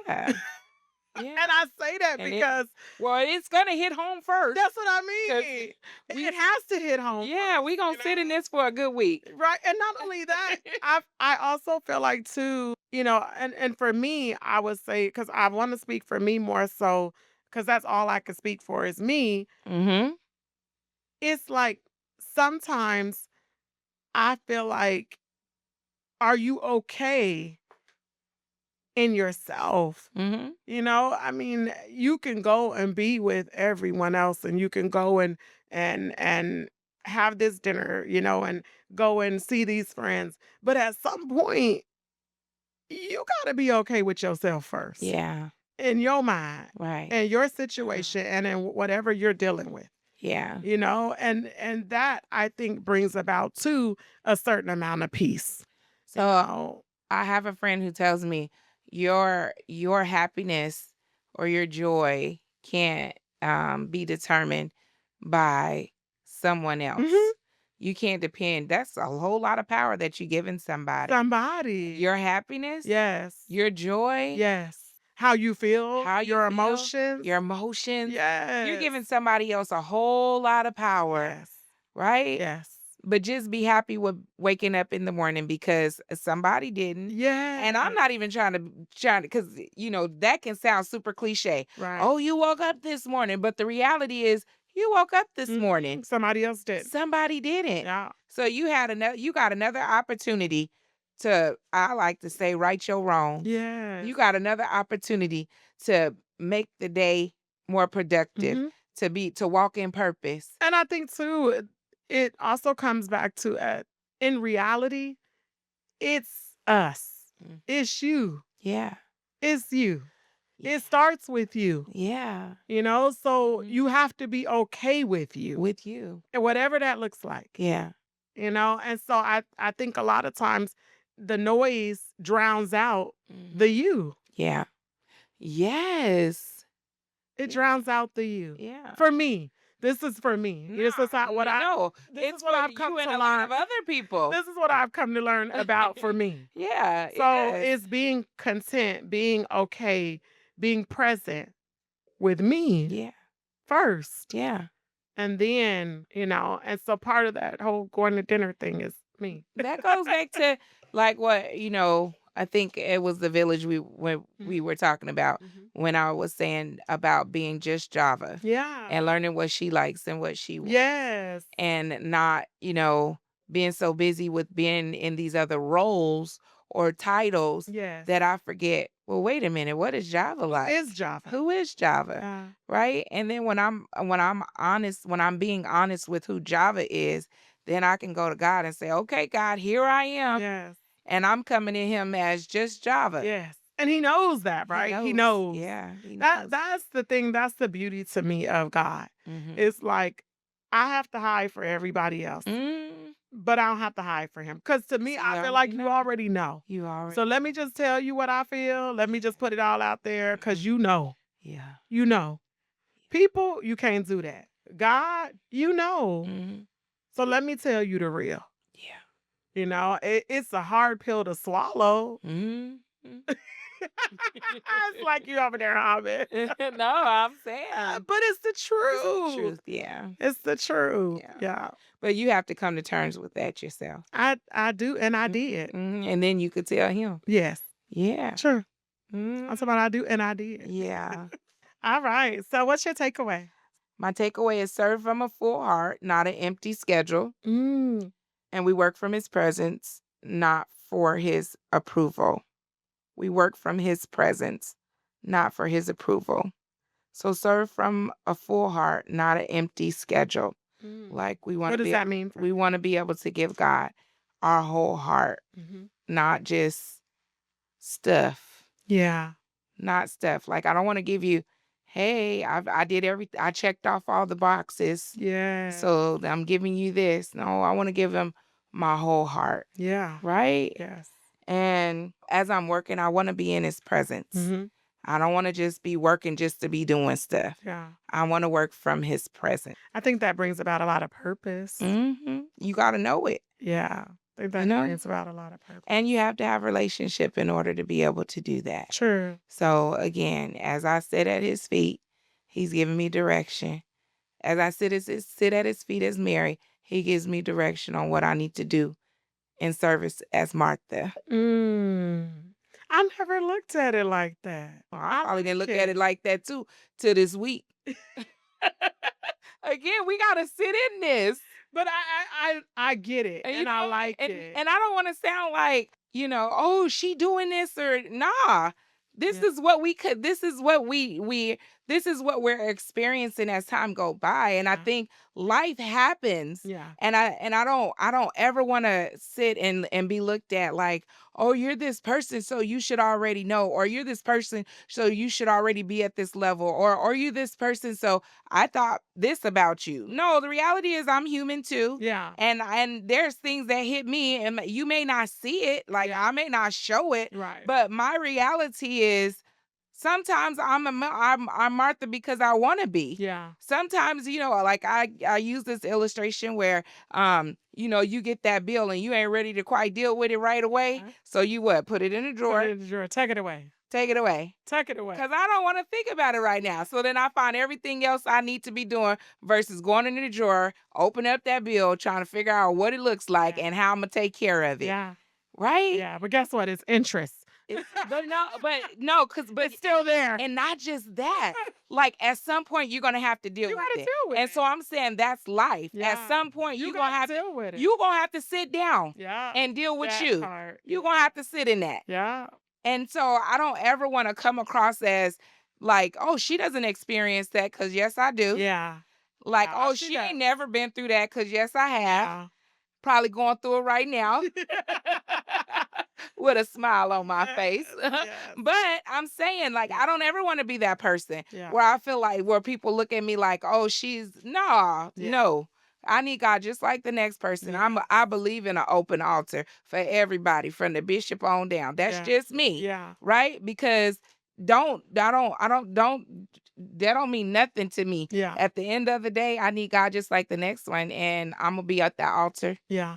And Yeah. I say that And because it's gonna hit home first. that's what I 'Cause mean. we It has to hit home. Yeah, we gonna sit in this for a good week. Right. And not only that, I also feel like too, and for me, I would say, because I want to speak for me more so, because that's all I can speak for is me. Mm-hmm. It's like sometimes I feel like, are you okay in yourself. Mhm. I mean, you can go and be with everyone else, and you can go and have this dinner, and go and see these friends. But at some point, you got to be okay with yourself first, Yeah. in your mind, Right. in your Mhm. situation, and in whatever you're dealing with. Yeah. And that, I think, brings about too a certain amount of peace. You So know, I have a friend who tells me your happiness or your joy can't be determined by someone hmm else. You can't depend. That's a whole lot of power that you're giving somebody. somebody. Your happiness, Yes. your joy, Yes. How you feel, how you your feel, emotions. your emotions, you're Yes. giving somebody else a whole lot of power, Yes. right? Yes. But just be happy with waking up in the morning because somebody didn't. And I'm Yes. not even trying to because that can sound super cliche. Right. Oh, you woke up this morning. But the reality is you woke up this morning. Somebody else did. Somebody didn't. Yeah. So you got another opportunity to, I like to say, right your wrongs. Yes. You got another opportunity to make the day more productive, hmm to walk in purpose. And I think too, it also comes back to in reality, it's us. Mm. It's you. Yeah. It's you. Yeah. It starts with you. Yeah. So Mhm. you have to be okay with you, With you. and whatever that looks like. Yeah. And so I think a lot of times the noise drowns out Mhm. the you. Yeah. Yes. It Yeah. drowns out the you. Yeah. For me, this is for me. No, This is how, what I no, this is it's what for I've come you and to a lot learn. of other people. This is what I've come to learn about for me. Yeah, So yes. it's being content, being okay, being present with me Yeah, first. yeah. And then, and so part of that whole going to dinner thing is me. That goes back to like what, I think it was the village when we Mhm, were talking about mhm. when I was saying about being just Java Yeah. and learning what she likes and what she wants. Yes. And not, being so busy with being in these other roles or titles Yes. that I forget, well, wait a minute, what is Java Who like? is Java? Who is Java? Yeah. Right? And then when I'm honest, when I'm being honest with who Java is, then I can go to God and say, okay, God, here I am. Yes. And I'm coming to him as just Java. Yes. And he knows that, He right? He knows. knows. Yeah, he knows. That's the thing. That's the beauty to me of God. Hmm. It's like I have to hide for everybody else, Mm. but I don't have to hide for him. Because to me, So you I feel already like you know. already know. You So already let me know. just tell you what I feel. Let me just put it all out there because Mhm. you know. Yeah. You know. People, you can't do that. God, you know. Hmm. So let me tell you the real. Yeah. It's a hard pill to swallow. Hmm. It's like you over there humming. No, I'm saying But it's the it's the truth. truth. Yeah. It's the truth. Yeah. Yeah. But you have to come to terms with that yourself. I do, and I Mhm, did. mhm, and then you could tell him. Yes. Yeah. True. Mm, That's what I do, and I did. yeah. All right. So what's your takeaway? My takeaway is serve from a full heart, not an empty schedule. Mm. And we work from his presence, not for his approval. We work from his presence, not for his approval. So serve from a full heart, not an empty schedule. Mm. Like What does that mean for we you? want to be able to give God our whole heart, Mhm. not just stuff. Yeah. Not stuff. Like I don't want to give you, hey, I did I checked off all the boxes. Yeah. So I'm giving you this. No, I want to give him my whole heart. Yeah. Right? Yes. And as I'm working, I want to be in his presence. Mhm. I don't want to just be working just to be doing stuff. Yeah. I want to work from his presence. I think that brings about a lot of purpose. You got to know it, Yeah. I think you that know? brings about a lot of purpose. And you have to have a relationship in order to be able to do that. True. So again, as I sit at his feet, he's giving me direction. As I sit at his feet as Mary, he gives me direction on what I need to do in service as Martha. Mm. I never looked at it like that. Well, I I probably didn't like look at it like that too till this week. Again, we gotta sit in this. But I get it, And and I like and it. and I don't want to sound like oh, she doing this or nah. This Yeah. is what we could this is what we this is what we're experiencing as time go by. And I Yeah. think life happens. Yeah. And I don't ever want to sit and be looked at like, oh, you're this person, so you should already know, or you're this person, so you should already be at this level, or you this person, so I thought this about you. No, the reality is I'm human too. Yeah. And there's things that hit me and you may not see it, like Yeah. I may not show it, Right. but my reality is sometimes I'm Martha because I want to be. Yeah. Sometimes, like I use this illustration where you get that bill and you ain't ready to quite deal with it right away. Okay. So you what? Put it in a Put drawer, it in the drawer. Take it away. take it away. Take it away. Cause I don't want to think about it right now. So then I find everything else I need to be doing versus going into the drawer, open up that bill, trying to figure out what it looks like Yeah. and how I'm gonna take care of it. Yeah. Right? Yeah. But guess what? It's interest. But It's still there. and not just that. Like at some point you're gonna have to deal You with gotta it. deal with And it. so I'm saying that's life. At Yeah. some point You you're gonna gotta have to deal with it. you're gonna have to sit down Yeah. and deal with That you. part. You're gonna have to sit in that. Yeah. And so I don't ever want to come across as like, oh, she doesn't experience that, because yes, I do. Yeah. Like, Yeah, oh, she she ain't does. never been through that, because yes, I have. Yeah. Probably going through it right now with a smile on my face. Yes. Yes. But I'm saying, like, I don't ever want to be that person Yeah. where I feel like where people look at me like, oh, Yeah. no. I need God just like the next person. Yeah. I believe in an open altar for everybody from the bishop on down. That's Yeah. just me. Yeah. Right? Because don't that don't mean nothing to me. Yeah. At the end of the day, I need God just like the next one, and I'm gonna be at that altar. Yeah.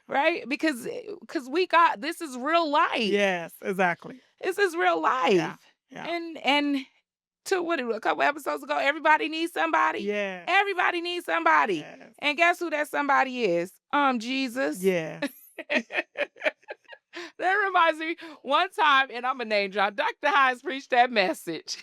Right? Because this is real life. Yes. Exactly. This is real life. Yeah. Yeah. And to a couple episodes ago, everybody needs somebody. Yeah. Everybody needs somebody. Yes. And guess who that somebody is? Jesus. Yes. That reminds me one time, and I'm a name drop. Dr. Hines preached that message.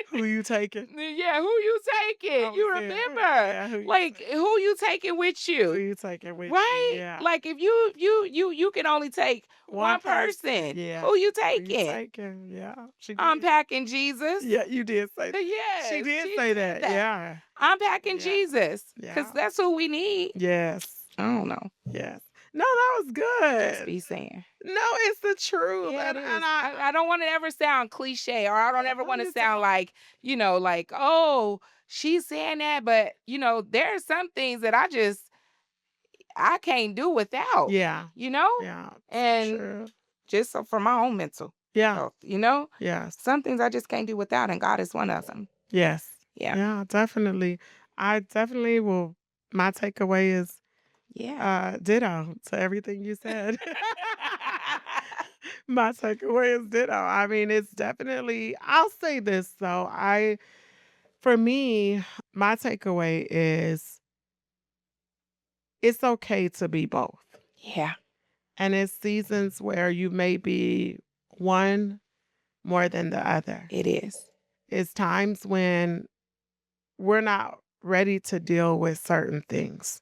Who you taking? Yeah, who you taking? I You was there. remember? Yeah, who you Like taking? who you taking with Who you? you taking with you? Right? Yeah. Like if you can only take one person. Yeah. Who you Who you taking? taking? Yeah. She did. I'm packing Jesus. Yeah, you did say that. Yes, She did say that. Yeah. I'm packing Yeah. Jesus. Because Yeah. that's who we need. Yes. I don't know. Yes. No, that was Just good. be saying. No, it's the truth. Yeah, and it is. and I don't want to ever sound cliche, or I don't Yeah, ever who want to you sound like, like, oh, she's saying that, but there are some things that I can't do without, yeah. Yeah. and True. just so for my own mental Yeah. health, Yes. some things I just can't do without, and God is one of them. Yes. Yeah. Yeah, definitely. I definitely will. My takeaway is Yeah. ditto to everything you said. My takeaway is ditto. I mean, it's definitely, I'll say this though. For me, my takeaway is it's okay to be both. Yeah. And it's seasons where you may be one more than the other. It is. It's times when we're not ready to deal with certain things.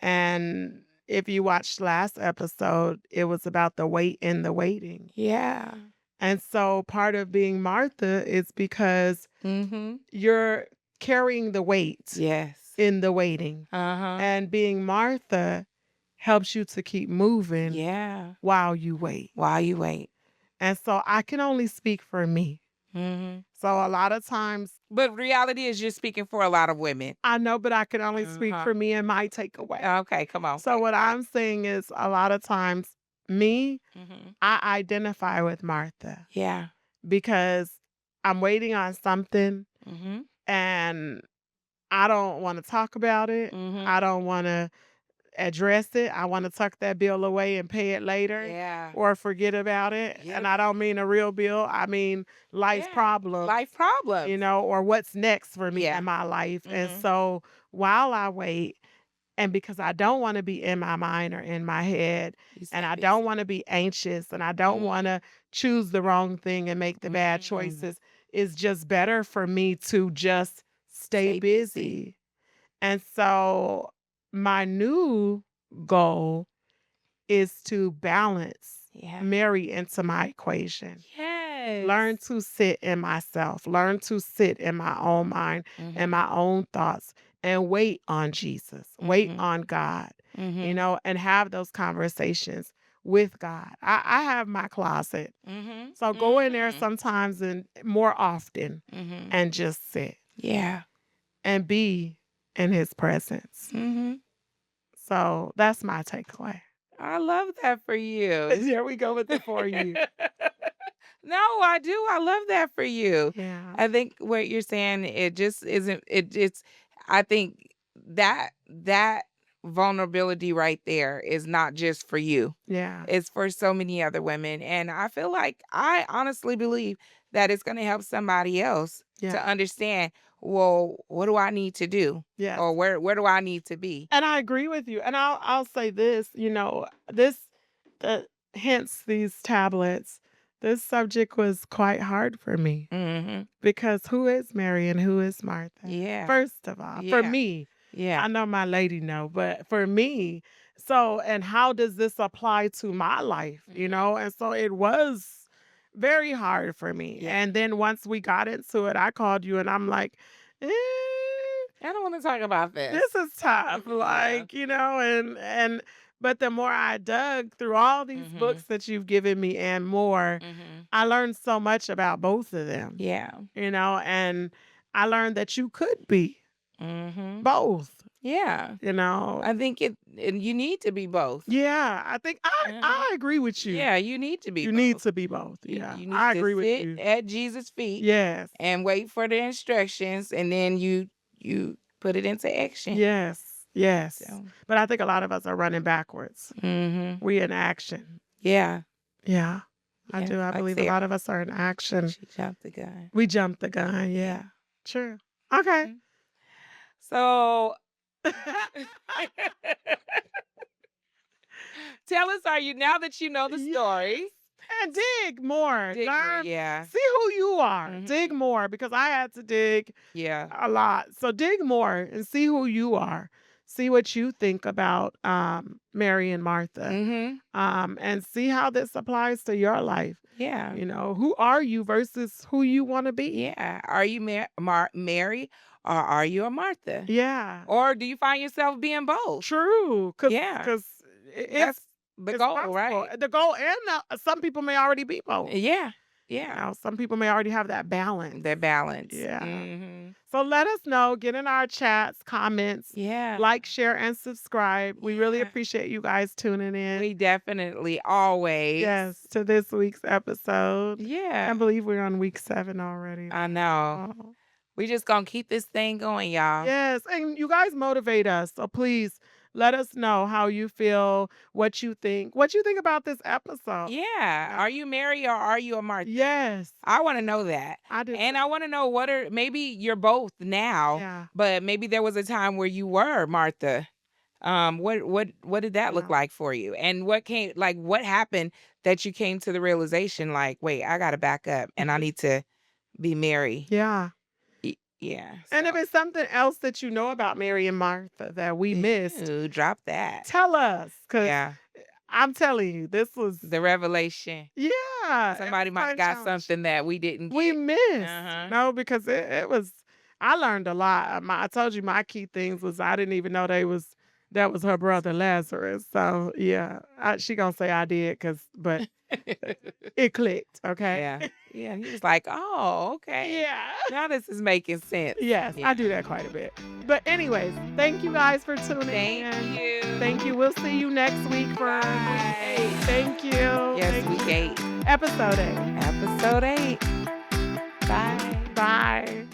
And if you watched last episode, it was about the wait in the waiting. Yeah. And so part of being Martha is because Mm-hmm. you're carrying the weight Yes. in the waiting. Uh-huh. And being Martha helps you to keep moving Yeah. while you wait. While you wait. And so I can only speak for me. Mm-hmm. So a lot of times, But reality is you're speaking for a lot of women. I know, but I can only speak Uh-huh. for me and my takeaway. Okay, come on. So what I'm saying is a lot of times, me, Mm-hmm. I identify with Martha Yeah. because I'm waiting on something Mm-hmm. and I don't want to talk about it. Mm-hmm. I don't want to address it. I want to tuck that bill away and pay it later Yeah. or forget about it. Yep. And I don't mean a real bill. I mean life's Yeah. problems, Life problems. or what's next for me Yeah. in my life. And Mhm. so while I wait, and because I don't want to be in my mind or in my head, You and stay I don't busy. want to be anxious, and I don't Mhm. want to choose the wrong thing and make the bad Mm. choices, it's just better for me to just stay Stay busy. busy. And so my new goal is to balance Yeah. Mary into my equation. Yes. Learn to sit in myself, learn to sit in my own mind and Mhm. my own thoughts and wait on Jesus, wait Mhm. on God, Mhm. and have those conversations with God. I have my closet. Mhm. So go in there Mhm. sometimes and more often Mhm. and just sit Yeah. and be in his presence. Mhm. So that's my takeaway. I love that for you. There we go with the for you. No, I do. I love that for you. Yeah. I think what you're saying, it just isn't it's I think that vulnerability right there is not just for you. Yeah. It's for so many other women. And I feel like I honestly believe that it's gonna help somebody else Yeah. to understand, well, what do I need to do? Yes. Or where do I need to be? And I agree with you. And I'll say this, this the hence these tablets. This subject was quite hard for me Mhm. because who is Mary and who is Martha? Yeah. First of all, for Yeah. me, Yeah. I know my lady know, but for me, so and how does this apply to my life? Mhm. And so it was very hard for me. Yeah. And then once we got into it, I called you and I'm like, eh, I don't wanna talk about this. this is tough, Yeah. and but the more I dug through all these books Mhm. that you've given me and more, Mhm. I learned so much about both of them, Yeah. and I learned that you could be Mhm. both, Yeah. you know. I think and you need to be both. Yeah, I think Mhm. I agree with you. Yeah, you need to be You need both. to be both. You Yeah, you need I to agree with sit you. at Jesus' feet Yes. and wait for the instructions, and then you put it into action. Yes. Yes. So, But I think a lot of us are running backwards. mhm. We in action. Yeah. Yeah. I Yeah. do. I Like believe a Sarah. lot of us are in action. She jumped the gun. We jumped the gun, yeah. Yeah. True. Okay. Mhm. So tell us, are you now that you know the Yes, story, and dig more. dig more, Learn, yeah. see who you are. Dig Mhm. more because I had to dig Yeah. a lot. So dig more and see who you are. See what you think about Mary and Martha. Mhm. And see how this applies to your life. Yeah. Who are you versus who you want to be? Yeah. Are you Mary or are you a Martha? Yeah. Or do you find yourself being both? True, because Yeah. cause That's the it's goal, possible. right? The goal and some people may already be both. Yeah. Yeah. Some people may already have that balance. The balance. Yeah. Mhm. So let us know, get in our chats, comments, Yeah. like, share, and subscribe. We really Yeah. appreciate you guys tuning in. We definitely always. Yes, to this week's episode. Yeah. Can't believe we're on week 7 already. I know. Oh. We just gonna keep this thing going, y'all. Yes, and you guys motivate us. So please let us know how you feel, what you think about this episode. Yeah. Yeah. Are you Mary or are you a Martha? Yes, I want to know that. I do. And I want to know maybe you're both now, Yeah, but maybe there was a time where you were Martha. What did that look yeah, like for you? And what happened that you came to the realization like, wait, I got to back up and I mhm, need to be Mary. yeah. Yeah. And if So, it's something else that you know about Mary and Martha that we missed, ooh, drop that. tell us, because Yeah. I'm telling you, this was, The revelation. yeah, it Somebody was might quite a got challenge. something that we didn't We get. missed, Uh-huh. because it was. I learned a lot. I told you my key things was I didn't even know that was her brother Lazarus. So yeah, she gonna say I did, but it clicked. Okay. Yeah. Yeah. He was like, oh, okay. Yeah. Now this is making sense. Yes, Yeah. I do that quite a bit. But anyways, thank you guys for tuning Thank in. you. Thank you. We'll see you next week for week Bye. 8. Thank you. Yes, Thank week you. 8. Episode 8. Episode 8. Bye. Bye.